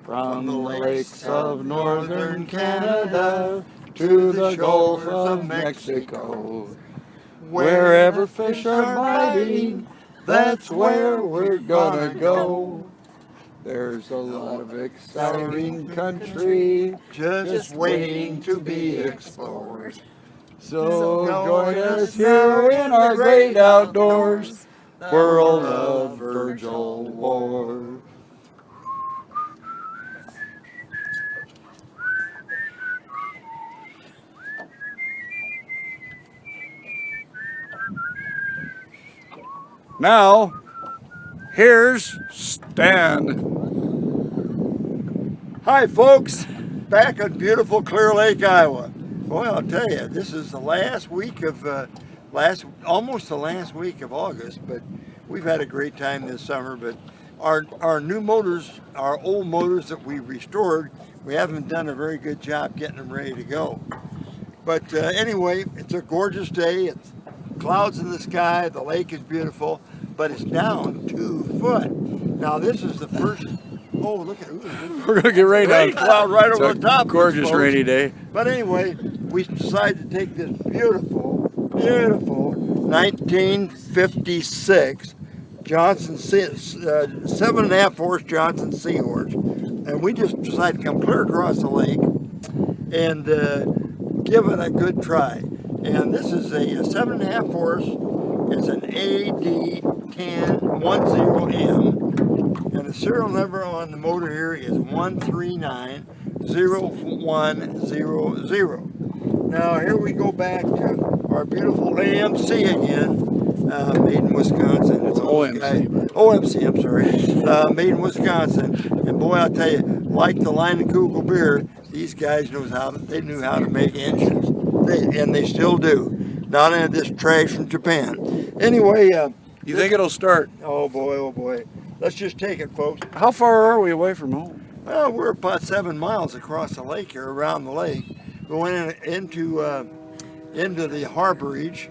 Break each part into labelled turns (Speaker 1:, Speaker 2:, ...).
Speaker 1: From the lakes of northern Canada to the Gulf of Mexico. Wherever fish are biting, that's where we're gonna go. There's a lot of exciting country just waiting to be explored. So join us here in our great outdoors, world of Virgil Ward. Now, here's Stan.
Speaker 2: Hi folks, back at beautiful Clear Lake, Iowa. Boy, I'll tell you, this is the last week of, almost the last week of August, but we've had a great time this summer. But our new motors, our old motors that we restored, we haven't done a very good job getting them ready to go. But anyway, it's a gorgeous day. It's clouds in the sky, the lake is beautiful, but it's down 2 foot. Now this is the first, oh look at it.
Speaker 1: We're gonna get rain
Speaker 2: Rain cloud right over the top.
Speaker 1: Gorgeous rainy day.
Speaker 2: But anyway, we decided to take this beautiful, beautiful 1956 Johnson 7.5 horse Johnson Seahorse, and we just decided to come clear across the lake and give it a good try. And this is a 7.5 horse. It's an AD1010M, and the serial number on the motor here is 1390100. Now here we go back to our beautiful AMC again, made in Wisconsin.
Speaker 1: It's OMC.
Speaker 2: OMC, I'm sorry. Made in Wisconsin. And boy, I'll tell you, like the Line and Kugel beer, these guys knew how to make engines, and they still do. Not in this trash from Japan. Anyway,
Speaker 1: You think it'll start?
Speaker 2: oh boy. Let's just take it, folks.
Speaker 1: How far are we away from home?
Speaker 2: Well, we're about 7 miles across the lake here, around the lake, going into the harborage,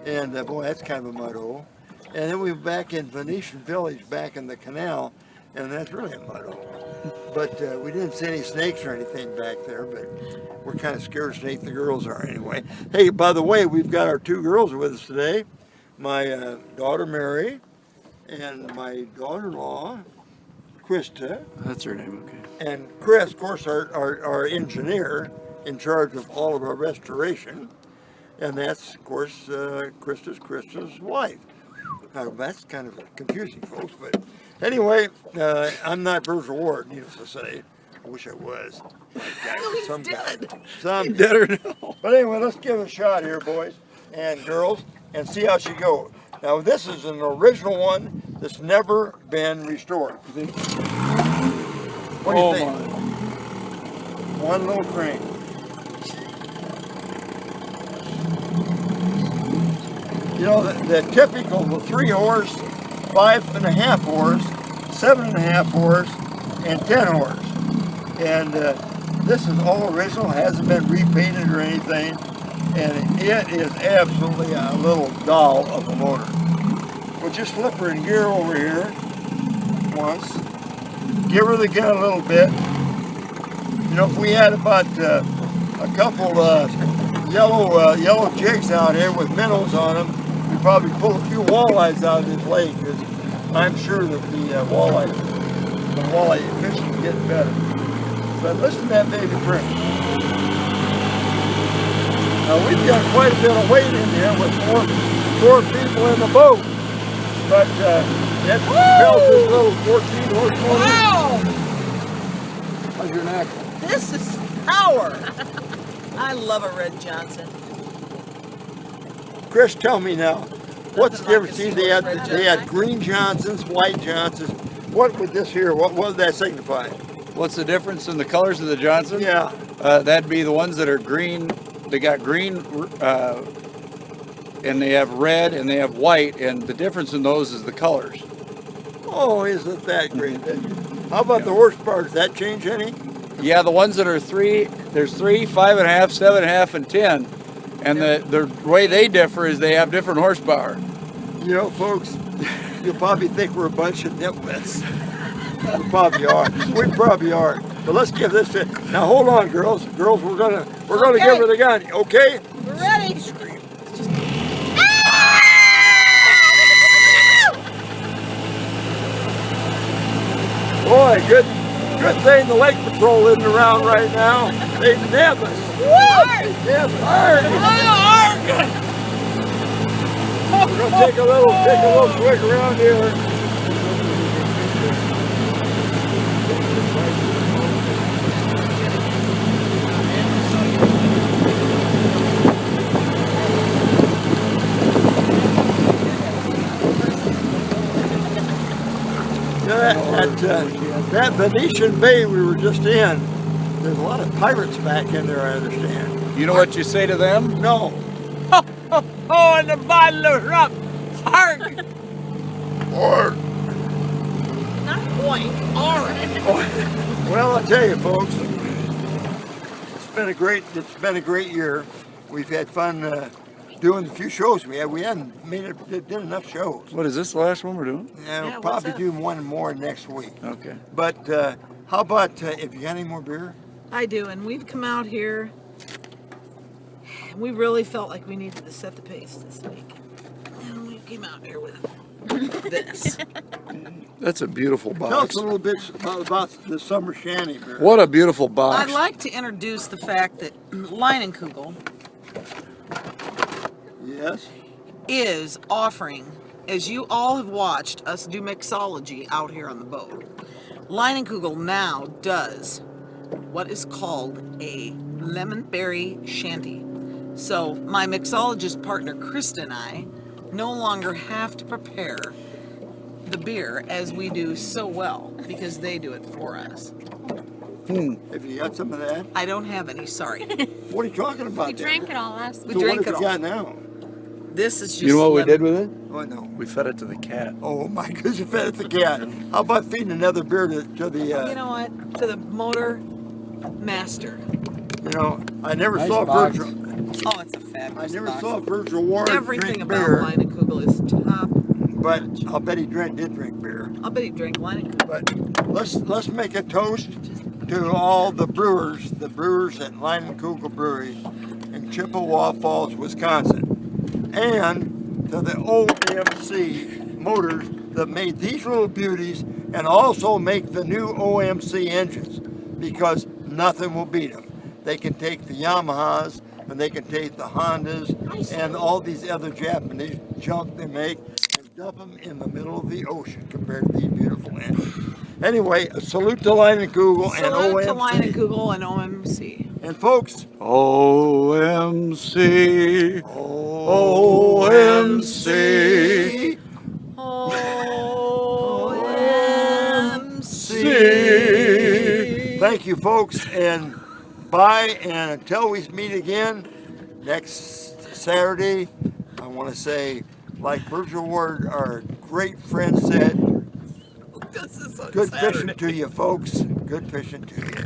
Speaker 2: and boy, that's kind of a mud hole. And then we're back in Venetian Village, back in the canal, and that's really a mud hole. But we didn't see any snakes or anything back there, but we're kind of scared of snakes. The girls are anyway. Hey, by the way, we've got our 2 girls with us today. My daughter Mary and my daughter-in-law Krista.
Speaker 1: That's her name, okay.
Speaker 2: And Chris, of course, our engineer in charge of all of our restoration. And that's, of course, Krista's wife. Now, that's kind of confusing, folks, but anyway, I'm not Virgil Ward, needless to say. I wish I was. Some
Speaker 1: Dead or no?
Speaker 2: But anyway, let's give it a shot here, boys and girls, and see how she goes. Now, this is an original one that's never been restored. What do you think? One little crane. You know, the typical 3-horse, 5.5 horse, 7.5 horse, and 10 horse. And this is all original, hasn't been repainted or anything. And it is absolutely a little doll of a motor. We'll just flip her in gear over here once. Give her the gun a little bit. You know, if we had about a couple yellow jigs out here with minnows on them, we'd probably pull a few walleyes out of this lake, because I'm sure that the walleye fishing is getting better. But listen to that baby print. Now we've got quite a bit of weight in here with four people in the boat, but it propels this little 14-horse motor.
Speaker 3: Wow!
Speaker 2: How's your neck?
Speaker 3: This is power. I love a red Johnson.
Speaker 2: Chris, tell me now, what's the difference?
Speaker 3: Like
Speaker 2: See, they had green Johnsons, white Johnsons. What would this here? What would that signify?
Speaker 1: What's the difference in the colors of the Johnson?
Speaker 2: Yeah.
Speaker 1: That'd be the ones that are green. They got green, and they have red, and they have white, and the difference in those is the colors.
Speaker 2: Oh, isn't that great? How about the horsepower? Does that change any?
Speaker 1: Yeah, the ones that are 3, there's 3, 5.5, 7.5, and 10. And the way they differ is they have different horsepower.
Speaker 2: You know, folks, you'll probably think we're a bunch of nitwits. We probably are. We probably are. But let's give this to. Now hold on, girls. Girls, we're gonna
Speaker 3: Okay.
Speaker 2: give her the gun. Okay?
Speaker 3: We're ready.
Speaker 2: Boy, good thing the Lake Patrol isn't around right now. They nab us. They nab us. We're gonna take a little swig around here. That Venetian Bay we were just in, there's a lot of pirates back in there, I understand.
Speaker 1: You know what you say to them?
Speaker 2: No.
Speaker 3: Oh, and a bottle of rum. Hark.
Speaker 2: Or,
Speaker 3: Not oink. Orange.
Speaker 2: well, I'll tell you, folks, it's been a great year. We've had fun doing the few shows we had. We hadn't did enough shows.
Speaker 1: What is this the last one we're doing?
Speaker 2: Yeah, we'll
Speaker 3: what's
Speaker 2: probably
Speaker 3: up?
Speaker 2: do one more next week.
Speaker 1: Okay.
Speaker 2: But how about if you got any more beer?
Speaker 3: I do, and we've come out here. We really felt like we needed to set the pace this week. And we came out here with this.
Speaker 1: That's a beautiful
Speaker 2: Tell
Speaker 1: box.
Speaker 2: us a little bit about the summer shanty beer.
Speaker 1: What a beautiful box.
Speaker 3: I'd like to introduce the fact that Leinenkugel
Speaker 2: Yes.
Speaker 3: is offering, as you all have watched us do mixology out here on the boat, Leinenkugel now does what is called a lemon berry shanty. So my mixologist partner Krista and I no longer have to prepare the beer as we do so well because they do it for us.
Speaker 2: Have you got some of that?
Speaker 3: I don't have any, sorry.
Speaker 2: What are you talking about?
Speaker 4: We drank it all last
Speaker 3: We
Speaker 4: week.
Speaker 2: So
Speaker 3: drank
Speaker 2: what
Speaker 3: it
Speaker 2: have you
Speaker 3: all.
Speaker 2: got now?
Speaker 3: This is just
Speaker 1: You know what we
Speaker 3: lemon.
Speaker 1: did with it?
Speaker 2: Oh no.
Speaker 1: We fed it to the cat.
Speaker 2: Oh my goodness, you fed it the cat. How about feeding another beer to the
Speaker 3: You know what? To the motor master.
Speaker 2: I never
Speaker 1: Nice
Speaker 2: saw
Speaker 1: box.
Speaker 2: Virgil.
Speaker 3: Oh, it's a
Speaker 2: I
Speaker 3: fabulous
Speaker 2: never
Speaker 3: box.
Speaker 2: saw Virgil Warren
Speaker 3: Everything
Speaker 2: drink
Speaker 3: about
Speaker 2: beer,
Speaker 3: Leinenkugel is top.
Speaker 2: but I'll bet he did drink beer.
Speaker 3: I'll bet he drank Leinenkugel.
Speaker 2: But let's make a toast to all the brewers at Leinenkugel Brewery in Chippewa Falls, Wisconsin, and to the OMC motors that made these little beauties and also make the new OMC engines, because nothing will beat them. They can take the Yamahas and they can take the Hondas and all these other Japanese junk they make and dump them in the middle of the ocean compared to these beautiful engines. Anyway, a salute to Leinenkugel and
Speaker 3: Salute to
Speaker 2: OMC.
Speaker 3: Leinenkugel and OMC.
Speaker 2: And folks,
Speaker 1: OMC. OMC.
Speaker 3: OMC.
Speaker 2: thank you, folks, and bye. And until we meet again next Saturday, I want to say, like Virgil Ward, our great friend, said,
Speaker 3: This is on
Speaker 2: good
Speaker 3: Saturday.
Speaker 2: fishing to you, folks. Good fishing to you.